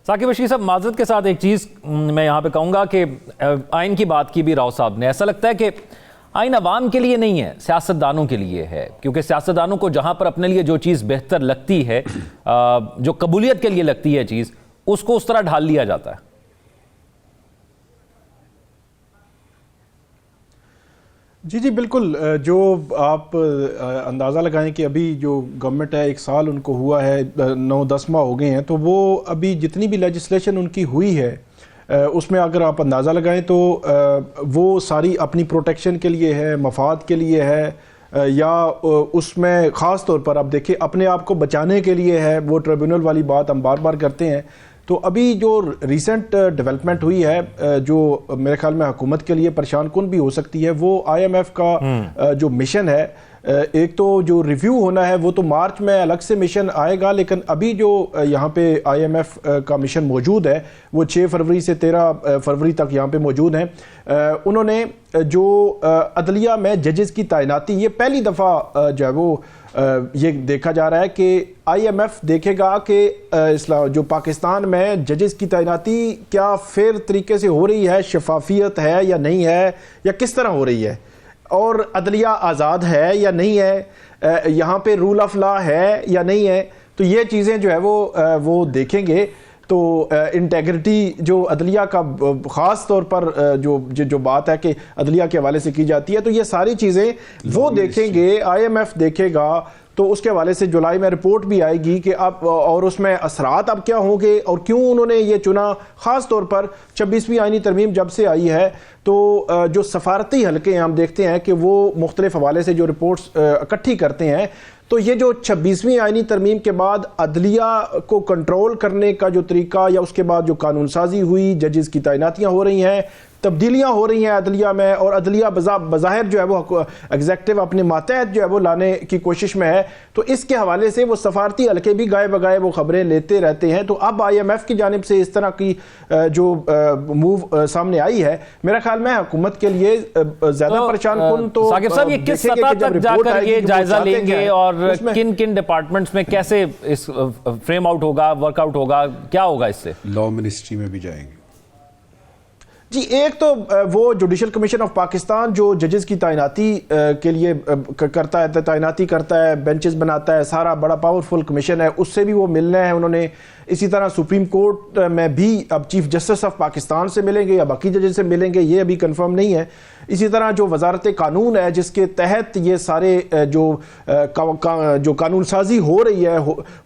ثاقب بشیر صاحب، معذرت کے ساتھ ایک چیز میں یہاں پہ کہوں گا کہ آئین کی بات کی بھی راؤ صاحب نے. ایسا لگتا ہے کہ آئین عوام کے لیے نہیں ہے، سیاستدانوں کے لیے ہے، کیونکہ سیاستدانوں کو جہاں پر اپنے لیے جو چیز بہتر لگتی ہے، جو قبولیت کے لیے لگتی ہے چیز، اس کو اس طرح ڈھال لیا جاتا ہے. جی جی بالکل. جو آپ اندازہ لگائیں کہ ابھی جو گورنمنٹ ہے 1 سال ان کو ہوا ہے، 9-10 ماہ ہو گئے ہیں، تو وہ ابھی جتنی بھی لیجسلیشن ان کی ہوئی ہے اس میں اگر آپ اندازہ لگائیں تو وہ ساری اپنی پروٹیکشن کے لیے ہے، مفاد کے لیے ہے، یا اس میں خاص طور پر آپ دیکھیں اپنے آپ کو بچانے کے لیے ہے. وہ ٹریبیونل والی بات ہم بار بار کرتے ہیں. تو ابھی جو ریسنٹ ڈیولپمنٹ ہوئی ہے جو میرے خیال میں حکومت کے لیے پریشان کن بھی ہو سکتی ہے، وہ آئی ایم ایف کا جو مشن ہے. ایک تو جو ریویو ہونا ہے وہ تو مارچ میں الگ سے مشن آئے گا، لیکن ابھی جو یہاں پہ آئی ایم ایف کا مشن موجود ہے وہ 6 فروری سے 13 فروری تک یہاں پہ موجود ہیں. انہوں نے جو عدلیہ میں ججز کی تعیناتی، یہ پہلی دفعہ جو ہے وہ یہ دیکھا جا رہا ہے کہ آئی ایم ایف دیکھے گا کہ جو پاکستان میں ججز کی تعیناتی کیا فیئر طریقے سے ہو رہی ہے، شفافیت ہے یا نہیں ہے، یا کس طرح ہو رہی ہے، اور عدلیہ آزاد ہے یا نہیں ہے، یہاں پہ رول آف لا ہے یا نہیں ہے. تو یہ چیزیں جو ہے وہ دیکھیں گے. تو انٹیگریٹی جو عدلیہ کا خاص طور پر جو بات ہے کہ عدلیہ کے حوالے سے کی جاتی ہے، تو یہ ساری چیزیں وہ دیکھیں گے، آئی ایم ایف دیکھے گا. تو اس کے حوالے سے جولائی میں رپورٹ بھی آئے گی کہ اب اور اس میں اثرات اب کیا ہوں گے اور کیوں انہوں نے یہ چنا. خاص طور پر 26ویں آئینی ترمیم جب سے آئی ہے تو جو سفارتی حلقے ہیں ہم دیکھتے ہیں کہ وہ مختلف حوالے سے جو رپورٹس اکٹھی کرتے ہیں، تو یہ جو 26ویں آئینی ترمیم کے بعد عدلیہ کو کنٹرول کرنے کا جو طریقہ، یا اس کے بعد جو قانون سازی ہوئی، ججز کی تعیناتیاں ہو رہی ہیں، تبدیلیاں ہو رہی ہیں عدلیہ میں، اور عدلیہ بظاہر جو ہے وہ ایگزیکٹو اپنے ماتحت جو ہے وہ لانے کی کوشش میں ہے. تو اس کے حوالے سے وہ سفارتی حلقے بھی گائے بگائے وہ خبریں لیتے رہتے ہیں. تو اب آئی ایم ایف کی جانب سے اس طرح کی جو موو سامنے آئی ہے، میرا خیال میں حکومت کے لیے زیادہ پریشان کن. تو ثاقب صاحب، یہ کس سطح تک جا کر یہ جائزہ لیں گے اور کن کن ڈپارٹمنٹس میں کیسے اس فریم آؤٹ ہوگا، ورک آؤٹ ہوگا، کیا ہوگا اس سے؟ لا منسٹری میں بھی جائیں گے. جی ایک تو وہ جوڈیشل کمیشن آف پاکستان جو ججز کی تعیناتی کے لیے کرتا ہے، تعیناتی کرتا ہے، بینچز بناتا ہے، سارا بڑا پاورفل کمیشن ہے، اس سے بھی وہ ملنا ہے انہوں نے. اسی طرح سپریم کورٹ میں بھی اب چیف جسٹس آف پاکستان سے ملیں گے یا باقی ججز سے ملیں گے، یہ ابھی کنفرم نہیں ہے. اسی طرح جو وزارت قانون ہے جس کے تحت یہ سارے جو قانون سازی ہو رہی ہے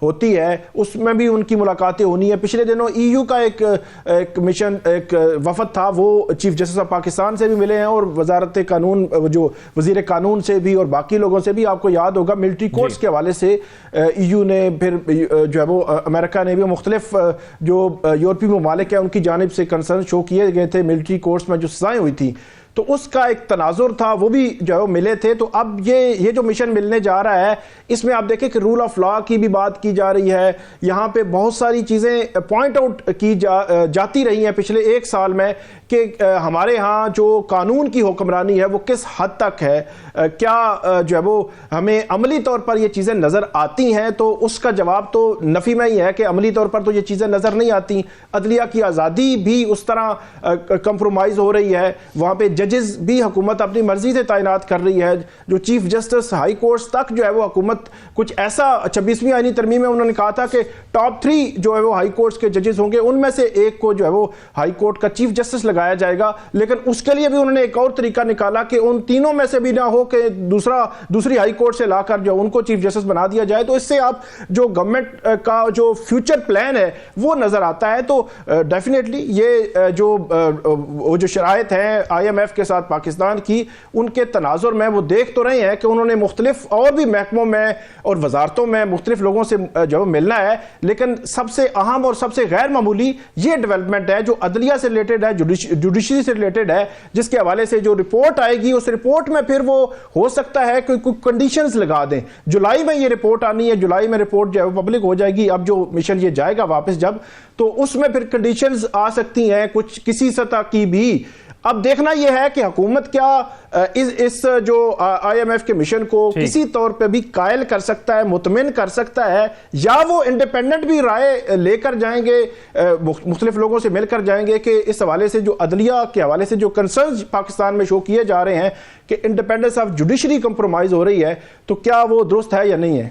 ہوتی ہے، اس میں بھی ان کی ملاقاتیں ہونی ہیں. پچھلے دنوں ای یو کا ایک مشن، ایک وفد تھا، وہ چیف جسٹس آف پاکستان سے بھی ملے ہیں، اور وزارت قانون جو وزیر قانون سے بھی اور باقی لوگوں سے بھی. آپ کو یاد ہوگا ملٹری کورٹس کے حوالے سے ای یو نے، پھر جو ہے وہ امریکہ نے بھی، مختلف جو یورپی ممالک ہیں ان کی جانب سے کنسرن شو کیے گئے تھے ملٹری کورٹس میں جو سزائیں ہوئی تھی، تو اس کا ایک تناظر تھا، وہ بھی جو ہے وہ ملے تھے. تو اب یہ جو مشن ملنے جا رہا ہے، اس میں آپ دیکھیں کہ رول آف لا کی بھی بات کی جا رہی ہے. یہاں پہ بہت ساری چیزیں پوائنٹ آؤٹ کی جاتی رہی ہیں پچھلے 1 سال میں کہ ہمارے ہاں جو قانون کی حکمرانی ہے وہ کس حد تک ہے، کیا جو ہے وہ ہمیں عملی طور پر یہ چیزیں نظر آتی ہیں. تو اس کا جواب تو نفی میں ہی ہے کہ عملی طور پر تو یہ چیزیں نظر نہیں آتی. عدلیہ کی آزادی بھی اس طرح کمپرومائز ہو رہی ہے، وہاں پہ ججز بھی حکومت اپنی مرضی سے تعینات کر رہی ہے. جو چیف جسٹس ہائی کورٹس تک جو ہے وہ حکومت کچھ ایسا 26ویں آئینی ترمیم میں انہوں نے کہا تھا کہ ٹاپ 3 جو ہے وہ ہائی کورٹس کے ججز ہوں گے، ان میں سے ایک کو جو ہے وہ ہائی کورٹ کا چیف جسٹس لگایا جائے گا. لیکن اس کے لیے بھی انہوں نے ایک اور طریقہ نکالا کہ ان تینوں میں سے بھی نہ ہو کہ دوسری ہائی کورٹ سے لا کر جو ان کو چیف جسٹس بنا دیا جائے. تو اس سے آپ جو گورنمنٹ کا جو فیوچر پلان ہے وہ نظر آتا ہے. تو ڈیفینیٹلی یہ جو شرائط ہیں آئی ایم ایف کے ساتھ پاکستان کی، ان کے تناظر میں وہ دیکھ تو رہے ہیں کہ انہوں نے مختلف اور بھی محکموں میں اور وزارتوں میں مختلف لوگوں سے جو ملنا ہے. لیکن سب سے اہم اور سب سے غیر معمولی یہ ڈیولپمنٹ ہے جو عدلیہ سے ریلیٹڈ ہے، جوڈیشری سے ریلیٹڈ ہے، جس کے حوالے سے جو رپورٹ آئے گی اس رپورٹ میں پھر وہ ہو سکتا ہے کہ کوئی کنڈیشنز لگا دیں. جولائی میں یہ رپورٹ آنی ہے، جولائی میں رپورٹ جو ہے وہ پبلک ہو جائے گی. اب جو مشن یہ جائے گا واپس جب، تو اس میں پھر کنڈیشنز آ سکتی ہیں کچھ کسی سطح کی بھی. اب دیکھنا یہ ہے کہ حکومت کیا اس جو آئی ایم ایف کے مشن کو کسی طور پہ بھی قائل کر سکتا ہے، مطمئن کر سکتا ہے، یا وہ انڈیپینڈنٹ بھی رائے لے کر جائیں گے، مختلف لوگوں سے مل کر جائیں گے کہ اس حوالے سے جو عدلیہ کے حوالے سے جو کنسرنز پاکستان میں شو کیے جا رہے ہیں کہ انڈیپینڈنس آف جوڈیشری کمپرومائز ہو رہی ہے، تو کیا وہ درست ہے یا نہیں ہے؟